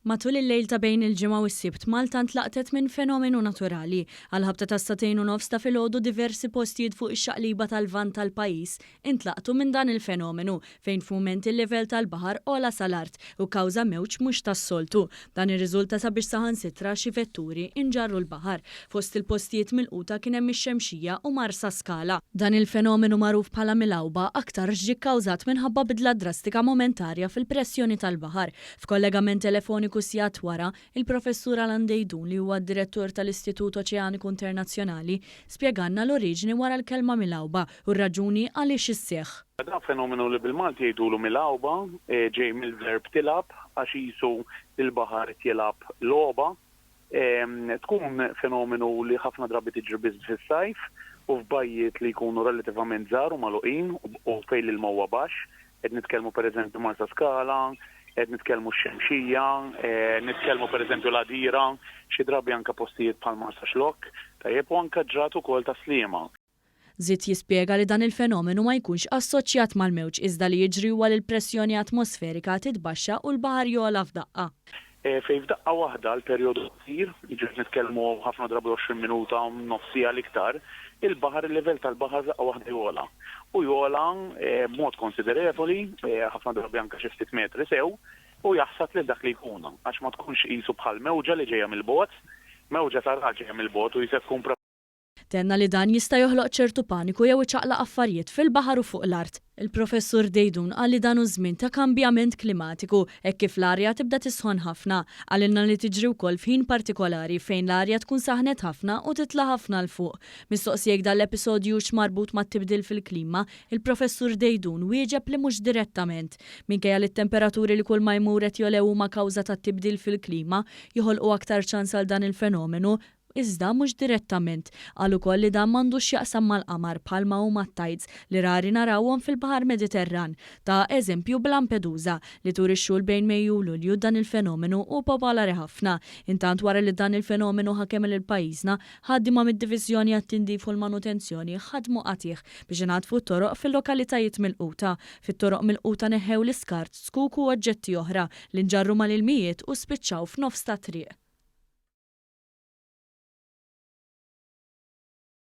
Matul il-lejl ta' bejn il-ġimgħa u s-sibt Malta ntlaqtet minn fenomenu naturali. Għal-ħabta ta' 2:30 ta' filgħodu diversi postijiet fuq ix-xaqliba tal-lvant tal-pajjiż intlaqtu minn dan il-fenomenu fejn f'mument il-livell tal-baħar ola sal-art u kawża mewġ mhux tas-soltu. Dan irriżulta sabiex saħansitra xi vetturi inġarru l-baħar. Fost il-postijiet milquta kien hemm ix-xemxija u marsa skala. Dan il-fenomenu magħruf bħala milawba aktar ġie kkawżat minħabba bidla drastika momentarja fil-pressjoni tal-baħar. F'kollegament telefoniku sjat wara, il-professur Alan Dejdun li huwa d-direttur tal-Istitut Oċeaniku Internazzjonali spjeganna l-oriġini wara l-kelma milawba u r-raġuni għaliex isseħħ. Da fenomenu li bil-Malti jgħidulu milawba ġej mill-verb tilab għax jisu il-baħar tilab logħba. Tkun fenomenu li ħafna drabi tiġri biss fis-sajf u f'bajjiet li jkunu relativament żgħar u magħluqin u fejn l-mowwa baxx, qed nitkellmu pereżempju Marsa Skala, qed nitkellmu x-xemxija, nitkellmu pereżempju l-Adira, xi drabi anke postijiet bħal Marsa Xlokk, tajjeb u anke ġrat ukoll ta' Sliema. Żied jispjega li dan il-fenomenu ma jkunx assoċjat mal-mewġ iżda li jiġri huwa li l-pressjoni atmosferika titbaxxa u l-baħar jola f'daqqa. Fejn f'daqqa waħda l-perjodu qasir, jiġri nitkellmu ħafna drabi 20 minuta u nofsija l-iktar, il-baħar il-livell tal-baħar daqqa waħda jola. U jola b'mod konsiderevoli, ħafna drabi anke xi ftit metri sew, u jaħsad lil dak li jkun għax ma tkunx qisu bħal mewġa li ġejja mill-bogħod, mewġa tar-raġel ġejja mill-bogħod u jista' tkun Tenna li dan jista' joħloq ċertu paniku jew iċaqlaq affarijiet fil-baħar u fuq l-art. Il-professur Dejdun qal li dan hu żmien ta' kambjament klimatiku hekk kif l-arja tibda tisħon ħafna, għalilna li tiġri wkoll f'ħin partikolari fejn l-arja tkun saħnet ħafna u titla' ħafna l fuq. Mistoqsijek dal-episodju x'marbut mat-tibdil fil-klima, il-professur Dejdun wieġeb li mhux direttament. Minkejja li t-temperaturi li kull ma jmur qed jolew huma kawża tat-tibdil fil-klima joħolqu aktar ċans għal dan il-fenomenu, iżda mhux direttament. Qal ukoll li dan m'għandux x'jaqsam mal-qamar bħalma huma t-tajds li rari narawhom fil-Baħar Mediterran. Ta' eżempju b'Lampedusa li turixxu bejn Mejju u Lulju dan il-fenomenu u popolari ħafna. Intant wara li dan il-fenomenu ħakemm lil pajjiżna, ħaddiema mid-Diviżjoni għat-tindif u l-manutenzjoni ħadmu qatih biex ingħatfu t-toroq fil-lokalitajiet milquta. Fit-toroq milquta neħħew l-iskart, skuk u oġġetti oħra li nġarru mal-ilmijiet u spiċċaw f'nofs ta' triq.